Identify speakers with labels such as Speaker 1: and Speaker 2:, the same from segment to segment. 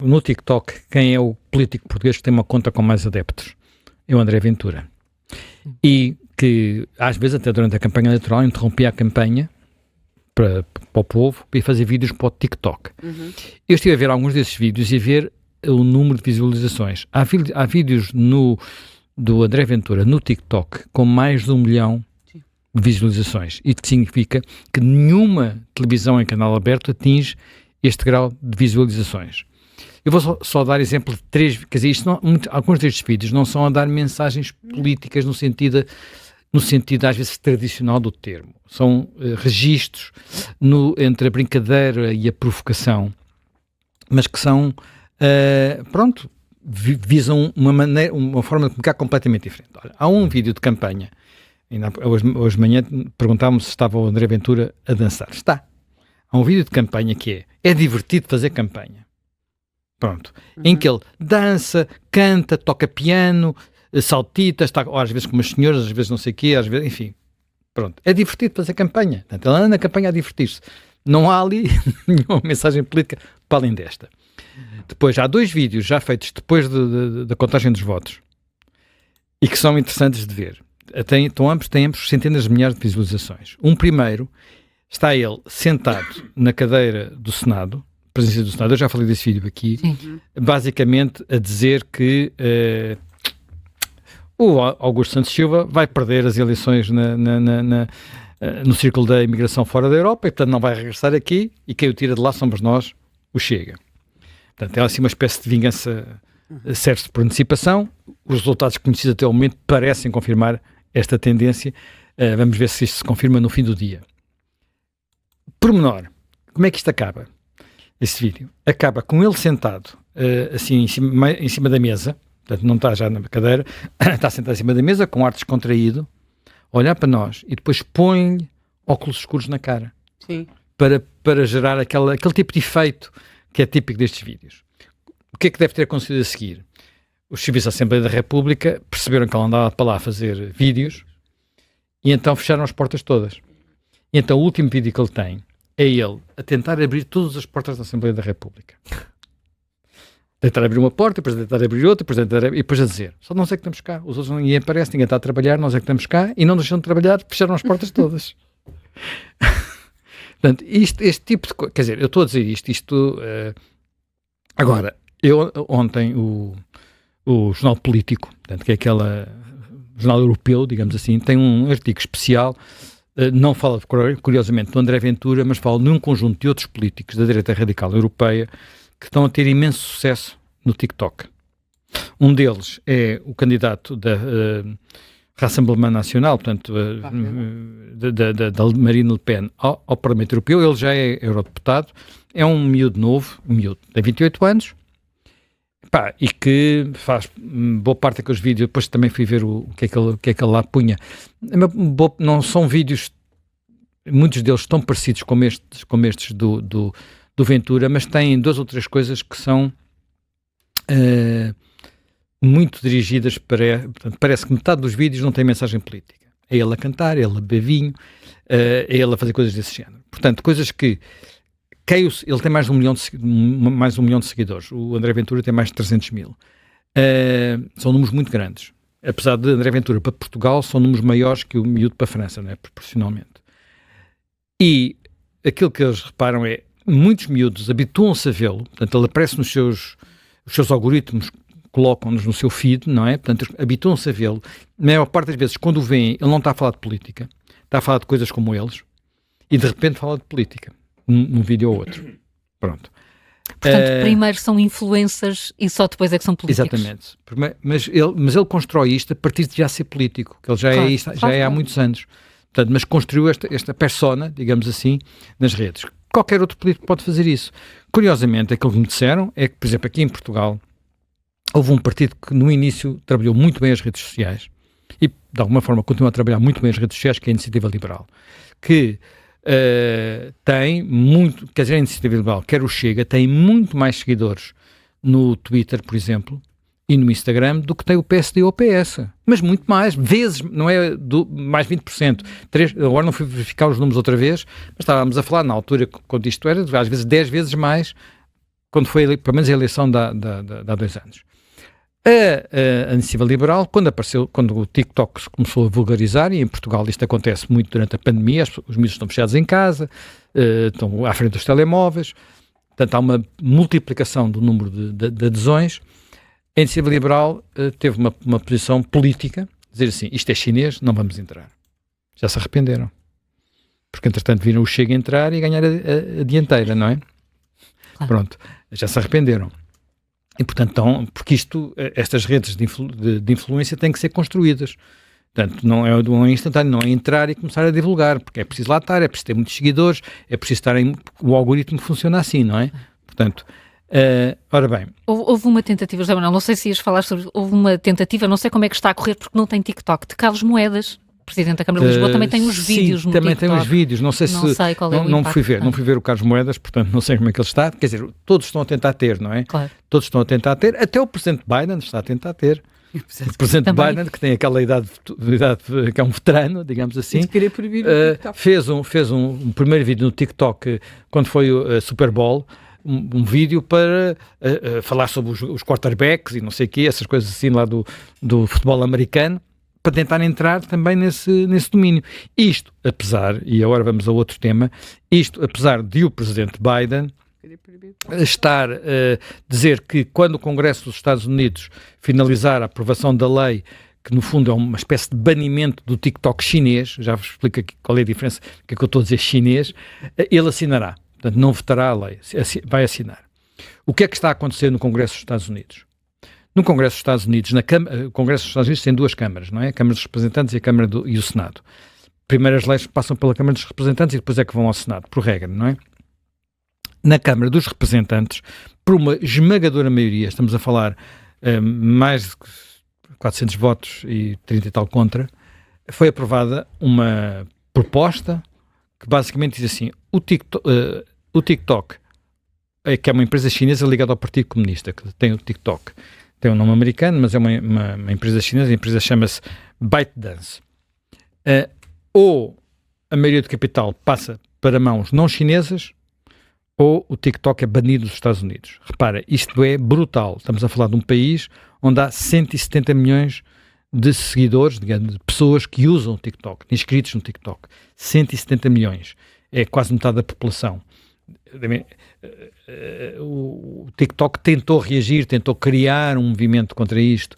Speaker 1: no TikTok, quem é o político português que tem uma conta com mais adeptos? É o André Ventura. E que, às vezes, até durante a campanha eleitoral, interrompia a campanha para o povo e fazer vídeos para o TikTok. Eu estive a ver alguns desses vídeos e a ver o número de visualizações. Há vídeos do André Ventura no TikTok com mais de 1 milhão de visualizações. Isso significa que nenhuma televisão em canal aberto atinge este grau de visualizações. Eu vou só dar exemplo de 3, quer dizer, alguns destes vídeos não são a dar mensagens políticas no sentido às vezes tradicional do termo. São registros entre a brincadeira e a provocação, mas que são, visam uma forma de comunicar completamente diferente. Olha, há um vídeo de campanha, hoje de manhã perguntávamos se estava o André Ventura a dançar. Está. Há um vídeo de campanha que é divertido fazer campanha. Pronto. Em que ele dança, canta, toca piano, saltita, está às vezes com umas senhoras, às vezes não sei o quê, às vezes, enfim. Pronto. É divertido fazer campanha. Portanto, ele anda na campanha a divertir-se. Não há ali nenhuma mensagem política para além desta. Depois, há 2 vídeos já feitos depois da contagem dos votos e que são interessantes de ver. Ambos têm centenas de milhares de visualizações. Um primeiro, está ele sentado na cadeira do Senado, presidência do Senado, eu já falei desse vídeo aqui, basicamente a dizer que o Augusto Santos Silva vai perder as eleições no círculo da imigração fora da Europa e, portanto, não vai regressar aqui e quem o tira de lá somos nós, o Chega. Portanto, é assim uma espécie de vingança certa por antecipação. Os resultados conhecidos até o momento parecem confirmar esta tendência. Vamos ver se isto se confirma no fim do dia. Pormenor. Como é que isto acaba? Esse vídeo acaba com ele sentado assim em cima da mesa, portanto não está já na cadeira, está sentado em cima da mesa com ar descontraído, a olhar para nós e depois põe óculos escuros na cara.
Speaker 2: Sim.
Speaker 1: Para gerar aquele tipo de efeito que é típico destes vídeos. O que é que deve ter acontecido a seguir? Os serviços da Assembleia da República perceberam que ele andava para lá a fazer vídeos e então fecharam as portas todas. E então o último vídeo que ele tem é ele a tentar abrir todas as portas da Assembleia da República. Tentar abrir uma porta, depois tentar abrir outra, e depois a dizer, só nós é que estamos cá, os outros ninguém aparece, ninguém está a trabalhar, nós é que estamos cá, e não deixam de trabalhar, fecharam as portas todas. Portanto, este tipo de coisa, quer dizer, eu estou a dizer isto agora, ontem o Jornal Político, portanto, que é aquele jornal europeu, digamos assim, tem um artigo especial. Não fala, curiosamente, do André Ventura, mas fala de um conjunto de outros políticos da direita radical europeia que estão a ter imenso sucesso no TikTok. Um deles é o candidato da Rassemblement Nacional, portanto, da Marine Le Pen ao Parlamento Europeu. Ele já é eurodeputado, é um miúdo novo, tem 28 anos, e que faz boa parte daqueles vídeos. Depois também fui ver o que é que ele lá punha. Não são vídeos, muitos deles estão parecidos com estes do Ventura, mas têm 2 ou 3 coisas que são muito dirigidas portanto, parece que metade dos vídeos não tem mensagem política. É ele a cantar, é ele a beber vinho, é ele a fazer coisas desse género. Portanto, coisas que ele tem mais de 1 milhão de seguidores. O André Ventura tem mais de 300 mil. São números muito grandes. Apesar de André Ventura para Portugal, são números maiores que o miúdo para a França, não é? Proporcionalmente. E aquilo que eles reparam é muitos miúdos habituam-se a vê-lo. Portanto, ele aparece os seus algoritmos colocam-nos no seu feed, não é? Portanto, habituam-se a vê-lo. Na maior parte das vezes, quando o veem, ele não está a falar de política. Está a falar de coisas como eles. E, de repente, fala de política. Num vídeo ou outro. Pronto.
Speaker 3: Portanto, primeiro são influencers e só depois é que são políticos.
Speaker 1: Exatamente. Mas ele constrói isto a partir de já ser político, que ele já é há muitos anos. Portanto, mas construiu esta persona, digamos assim, nas redes. Qualquer outro político pode fazer isso. Curiosamente, aquilo que me disseram é que, por exemplo, aqui em Portugal, houve um partido que no início trabalhou muito bem as redes sociais e, de alguma forma, continua a trabalhar muito bem as redes sociais, que é a Iniciativa Liberal, que tem muito, quer dizer, a Iniciativa Liberal, quer o Chega, tem muito mais seguidores no Twitter, por exemplo, e no Instagram, do que tem o PSD ou o PS. Mas muito mais, vezes, não é mais 20%. Agora não fui verificar os números outra vez, mas estávamos a falar, na altura, quando isto era, às vezes 10 vezes mais quando foi, pelo menos, a eleição de há 2 anos. A iniciativa liberal, quando o TikTok se começou a vulgarizar, e em Portugal isto acontece muito durante a pandemia, os miúdos estão fechados em casa, estão à frente dos telemóveis, portanto há uma multiplicação do número de adesões. A iniciativa liberal teve uma posição política, dizer assim, isto é chinês, não vamos entrar. Já se arrependeram. Porque, entretanto, viram o Chega entrar e ganhar a dianteira, não é? Claro. Pronto, já se arrependeram. E, portanto, então, porque estas redes de influência têm que ser construídas. Portanto, não é instantâneo, não é entrar e começar a divulgar, porque é preciso lá estar, é preciso ter muitos seguidores, é preciso o algoritmo funciona assim, não é? Portanto, ora bem.
Speaker 3: Houve uma tentativa, José Manuel, não sei se ias falar sobre, houve uma tentativa, não sei como é que está a correr, porque não tem TikTok, de Carlos Moedas, Presidente da Câmara de Lisboa, também tem os vídeos no
Speaker 1: também
Speaker 3: TikTok.
Speaker 1: Tem os vídeos, não sei
Speaker 3: qual é o
Speaker 1: não fui ver, não fui ver o Carlos Moedas, portanto não sei como é que ele está, quer dizer, todos estão a tentar ter, não é?
Speaker 3: Claro.
Speaker 1: Todos estão a tentar ter, até o Presidente Biden está a tentar ter. O Presidente Biden, que tem aquela idade, que é um veterano, digamos assim,
Speaker 2: querer proibir o TikTok.
Speaker 1: Fez um primeiro vídeo no TikTok, quando foi o Super Bowl, um vídeo para falar sobre os quarterbacks e não sei o quê, essas coisas assim lá do futebol americano, para tentar entrar também nesse domínio. Isto, apesar, e agora vamos a outro tema, apesar de o Presidente Biden estar a dizer que quando o Congresso dos Estados Unidos finalizar a aprovação da lei, que no fundo é uma espécie de banimento do TikTok chinês, já vos explico aqui qual é a diferença, que é que eu estou a dizer chinês, ele assinará. Portanto, não vetará a lei, vai assinar. O que é que está a acontecer no Congresso dos Estados Unidos? No Congresso dos Estados Unidos, o Congresso dos Estados Unidos tem 2 câmaras, não é? A Câmara dos Representantes e o Senado. Primeiro as leis passam pela Câmara dos Representantes e depois é que vão ao Senado, por regra, não é? Na Câmara dos Representantes, por uma esmagadora maioria, estamos a falar mais de 400 votos e 30 e tal contra, foi aprovada uma proposta que basicamente diz assim, o TikTok, que é uma empresa chinesa ligada ao Partido Comunista, que tem o TikTok, tem um nome americano, mas é uma empresa chinesa, a empresa chama-se ByteDance. Ou a maioria do capital passa para mãos não chinesas, ou o TikTok é banido dos Estados Unidos. Repara, isto é brutal. Estamos a falar de um país onde há 170 milhões de seguidores, digamos, de pessoas que usam o TikTok, inscritos no TikTok. 170 milhões. É quase metade da população. O TikTok tentou reagir, tentou criar um movimento contra isto,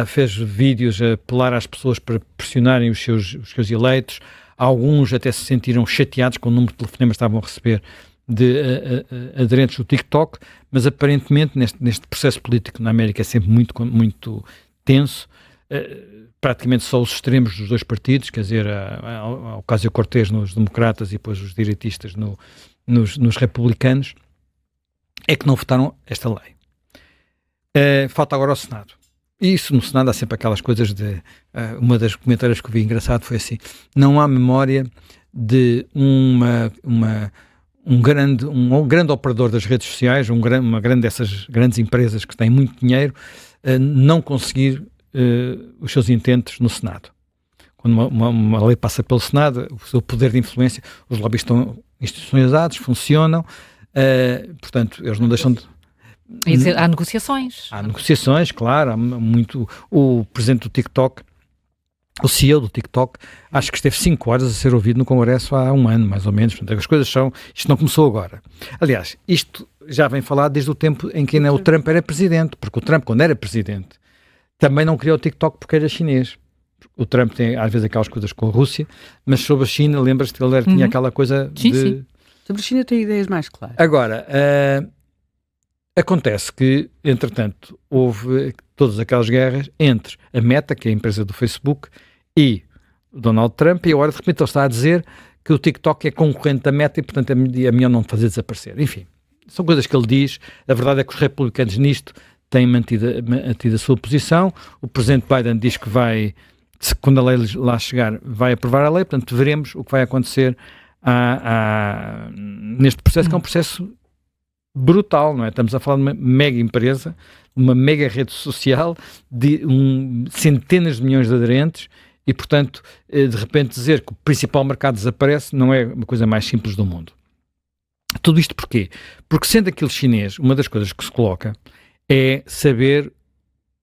Speaker 1: fez vídeos a apelar às pessoas para pressionarem os seus eleitos. Alguns até se sentiram chateados com o número de telefonemas que estavam a receber de aderentes do TikTok, mas aparentemente neste processo político na América é sempre muito tenso, praticamente só os extremos dos 2 partidos, quer dizer, a Ocasio-Cortez nos democratas e depois os direitistas nos republicanos, é que não votaram esta lei. Falta agora ao Senado. E isso no Senado há sempre aquelas coisas de... uma das comentários que eu vi engraçado foi assim, não há memória de um grande operador das redes sociais, uma grande dessas grandes empresas que têm muito dinheiro, não conseguir os seus intentos no Senado. Quando uma lei passa pelo Senado, o seu poder de influência, os lobbies estão institucionalizados, funcionam, portanto, eles não deixam de...
Speaker 3: Há negociações.
Speaker 1: Há negociações, claro, há muito... O presidente do TikTok, o CEO do TikTok, acho que esteve 5 horas a ser ouvido no Congresso há 1 ano, mais ou menos. Portanto, as coisas são... Isto não começou agora. Aliás, isto já vem falado desde o tempo em que o Trump era presidente, porque o Trump, quando era presidente, também não criou o TikTok porque era chinês. O Trump tem, às vezes, aquelas coisas com a Rússia, mas sobre a China, lembras-te que ele tinha aquela coisa
Speaker 3: Sim.
Speaker 2: Sobre a China tem ideias mais claras.
Speaker 1: Agora, acontece que, entretanto, houve todas aquelas guerras entre a Meta, que é a empresa do Facebook, e o Donald Trump, e agora de repente ele está a dizer que o TikTok é concorrente da Meta e, portanto, é melhor não fazer desaparecer. Enfim, são coisas que ele diz. A verdade é que os republicanos nisto têm mantido a sua posição. O presidente Biden diz que quando a lei lá chegar, vai aprovar a lei, portanto, veremos o que vai acontecer neste processo, que é um processo brutal, não é? Estamos a falar de uma mega empresa, uma mega rede social, de centenas de milhões de aderentes e, portanto, de repente dizer que o principal mercado desaparece não é uma coisa mais simples do mundo. Tudo isto porquê? Porque sendo aquilo chinês, uma das coisas que se coloca é saber,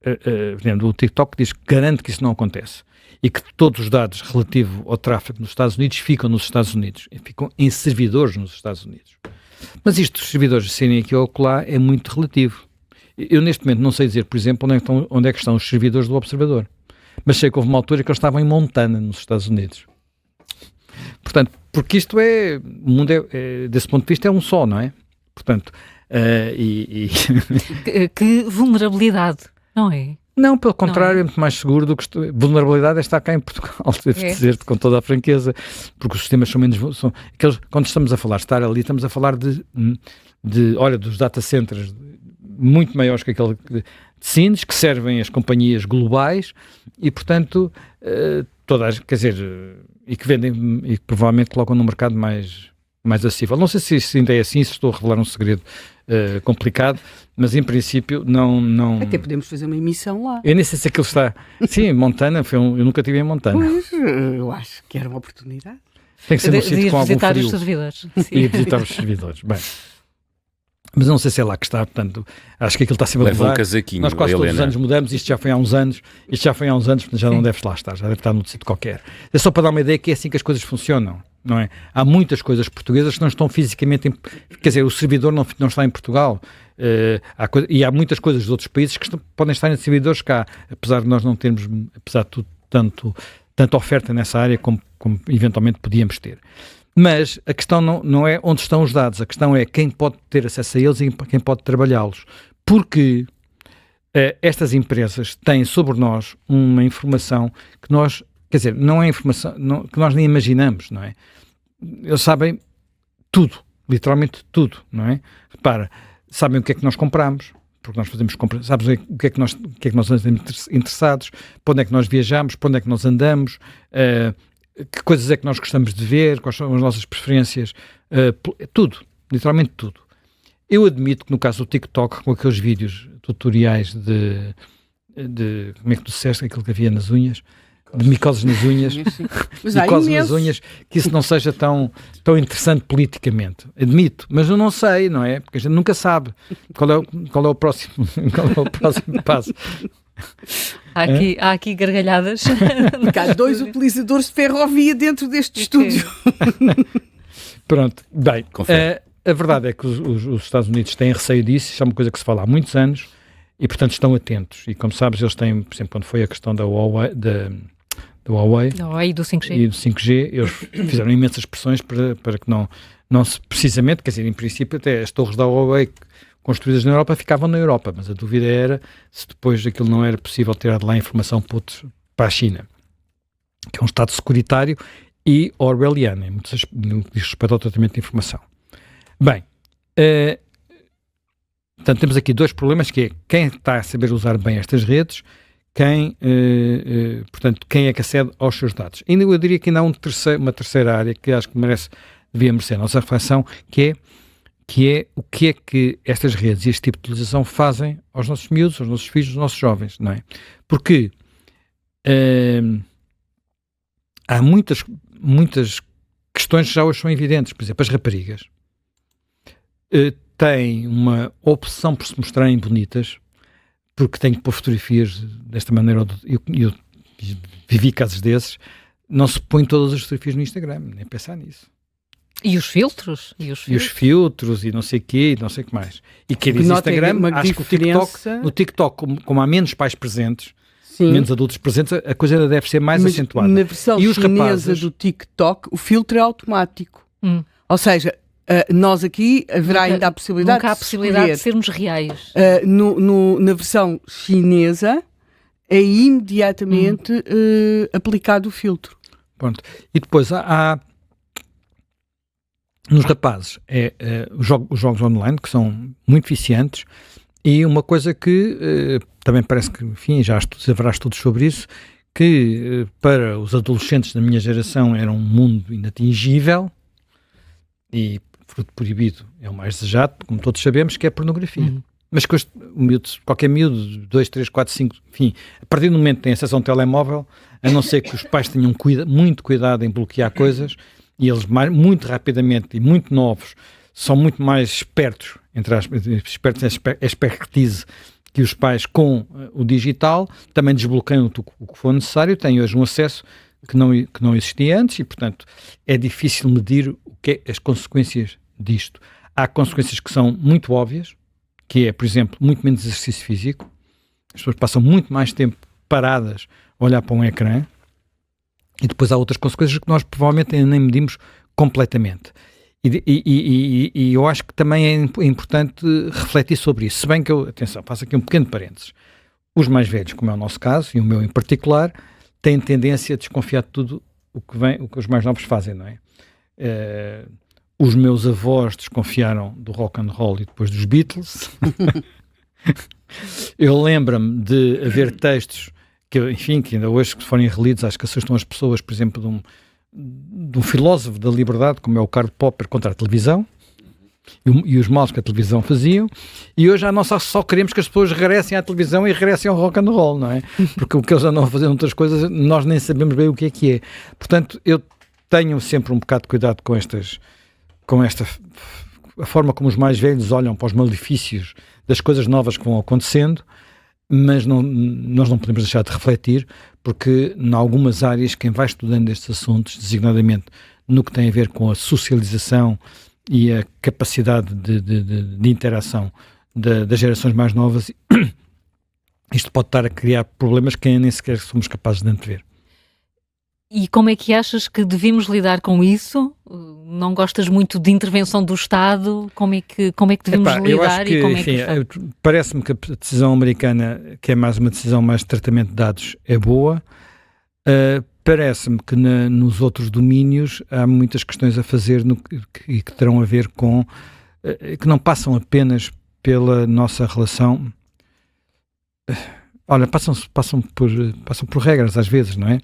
Speaker 1: por exemplo, o TikTok diz que garante que isso não acontece e que todos os dados relativos ao tráfego nos Estados Unidos ficam nos Estados Unidos, ficam em servidores nos Estados Unidos. Mas isto dos servidores serem aqui ou lá é muito relativo. Eu neste momento não sei dizer, por exemplo, onde é que estão os servidores do Observador, mas sei que houve uma altura que eles estavam em Montana, nos Estados Unidos. Portanto, porque isto o mundo desse ponto de vista é um só, não é? Portanto,
Speaker 3: Que vulnerabilidade, não é?
Speaker 1: Não, pelo contrário, é muito mais seguro do que... Vulnerabilidade é estar cá em Portugal, devo dizer-te com toda a franqueza, porque os sistemas são menos... quando estamos a falar, estar ali, estamos a falar olha, dos data centers muito maiores que aquele de Sines, que servem as companhias globais e, portanto, quer dizer, e que vendem e que provavelmente colocam no mercado mais acessível. Não sei se isso ainda é assim, se estou a revelar um segredo complicado, mas em princípio não...
Speaker 2: Até podemos fazer uma emissão lá.
Speaker 1: Eu nem sei se aquilo está... Sim, Montana, eu nunca estive em Montana.
Speaker 2: Pois, eu acho que era uma oportunidade.
Speaker 1: Tem que ser num sítio com algum
Speaker 3: visitar
Speaker 1: frio.
Speaker 3: os servidores.
Speaker 1: E visitar os servidores. Bem, mas não sei se é lá que está, portanto, acho que aquilo está sempre a
Speaker 4: Leva
Speaker 1: mudar.
Speaker 4: um casaquinho,
Speaker 1: Nós quase todos os
Speaker 4: Helena.
Speaker 1: anos mudamos, isto já foi há uns anos, portanto já não deves lá estar, já deve estar num sítio qualquer. É só para dar uma ideia que é assim que as coisas funcionam, não é? Há muitas coisas portuguesas que não estão fisicamente, quer dizer, o servidor não está em Portugal, e há muitas coisas de outros países que podem estar em servidores cá, apesar de nós não termos, apesar de tudo, tanta oferta nessa área como eventualmente podíamos ter. Mas a questão não é onde estão os dados, a questão é quem pode ter acesso a eles e quem pode trabalhá-los. Porque estas empresas têm sobre nós uma informação que nós, quer dizer, não é informação que nós nem imaginamos, não é? Eles sabem tudo, literalmente tudo, não é? Repara, sabem o que é que nós compramos, porque nós fazemos compras, sabes o que é que nós estamos interessados, para onde é que nós viajamos, para onde é que nós andamos, que coisas é que nós gostamos de ver, quais são as nossas preferências, tudo, literalmente tudo. Eu admito que no caso do TikTok, com aqueles vídeos tutoriais de como é que tu disseste aquilo que havia nas unhas, de micoses nas unhas, micoses nas unhas, que isso não seja tão interessante politicamente. Admito, mas eu não sei, não é? Porque a gente nunca sabe qual é o próximo passo.
Speaker 3: Há aqui gargalhadas.
Speaker 2: Porque há 2 utilizadores de ferrovia dentro deste estúdio.
Speaker 1: Pronto, bem, a verdade é que os Estados Unidos têm receio disso, isso é uma coisa que se fala há muitos anos e, portanto, estão atentos. E, como sabes, eles têm, por exemplo, quando foi a questão da Huawei, do Huawei
Speaker 3: e do 5G.
Speaker 1: E do 5G, eles fizeram imensas pressões para que não se, precisamente, quer dizer, em princípio, até as torres da Huawei construídas na Europa ficavam na Europa, mas a dúvida era se depois aquilo não era possível tirar de lá informação para a China, que é um Estado securitário e orwelliano, no que diz respeito ao tratamento de informação. Bem, portanto, temos aqui 2 problemas, que é quem está a saber usar bem estas redes, portanto, quem é que acede aos seus dados. Ainda eu diria que ainda há uma terceira área que acho que devia merecer a nossa reflexão, que é o que é que estas redes e este tipo de utilização fazem aos nossos miúdos, aos nossos filhos, aos nossos jovens, não é? Porque há muitas questões que já hoje são evidentes. Por exemplo, as raparigas têm uma opção por se mostrarem bonitas, porque têm que pôr fotografias desta maneira. Eu vivi casos desses, não se põem todas as fotografias no Instagram, nem pensar nisso.
Speaker 3: E os filtros?
Speaker 1: E os filtros, e não sei o quê, e não sei o que mais. E quer dizer, Instagram, acho que no TikTok, como há menos pais presentes,
Speaker 2: Sim.
Speaker 1: menos adultos presentes, a coisa ainda deve ser mais acentuada.
Speaker 2: Na versão chinesa do TikTok, o filtro é automático. Ou seja, nós aqui haverá ainda a possibilidade
Speaker 3: nunca há a possibilidade de sermos reais.
Speaker 2: Na versão chinesa é imediatamente aplicado o filtro.
Speaker 1: Pronto. E depois há nos rapazes os jogos online, que são muito viciantes, e uma coisa que também parece que, enfim, haverá estudos sobre isso, que para os adolescentes da minha geração era um mundo inatingível e fruto proibido é o mais desejado, como todos sabemos, que é a pornografia. Mas que qualquer miúdo, 2, 3, 4, 5, enfim, a partir do momento que tem acesso a um telemóvel, a não ser que os pais tenham muito cuidado em bloquear coisas, e eles muito rapidamente e muito novos são muito mais espertos, espertos em expertise que os pais com o digital, também desbloqueiam o que for necessário, têm hoje um acesso que não existia antes e, portanto, é difícil medir as consequências disto. Há consequências que são muito óbvias, que é, por exemplo, muito menos exercício físico. As pessoas passam muito mais tempo paradas a olhar para um ecrã. E depois há outras consequências que nós provavelmente ainda nem medimos completamente. E eu acho que também é importante refletir sobre isso. Se bem que atenção, faço aqui um pequeno parênteses. Os mais velhos, como é o nosso caso, e o meu em particular, têm tendência a desconfiar de tudo o que os mais novos fazem, não é? Os meus avós desconfiaram do rock and roll e depois dos Beatles. Eu lembro-me de haver textos que ainda hoje que forem relidos, acho que assustam as pessoas, por exemplo, de um filósofo da liberdade, como é o Karl Popper, contra a televisão e os males que a televisão faziam, e hoje nós só queremos que as pessoas regressem à televisão e regressem ao rock and roll, não é? Porque o que eles andam a fazer outras coisas, nós nem sabemos bem o que é. Portanto, eu tenho sempre um bocado de cuidado com a forma como os mais velhos olham para os malefícios das coisas novas que vão acontecendo, mas nós não podemos deixar de refletir, porque em algumas áreas quem vai estudando estes assuntos, designadamente no que tem a ver com a socialização e a capacidade de interação das gerações mais novas, isto pode estar a criar problemas que nem sequer somos capazes de antever.
Speaker 3: E como é que achas que devemos lidar com isso? Não gostas muito de intervenção do Estado? Como é que devemos lidar?
Speaker 1: Eu acho que, parece-me que a decisão americana, que é mais uma decisão mais de tratamento de dados, é boa. Parece-me que nos outros domínios há muitas questões a fazer que terão a ver com... que não passam apenas pela nossa relação... Olha, passam por regras às vezes, não é?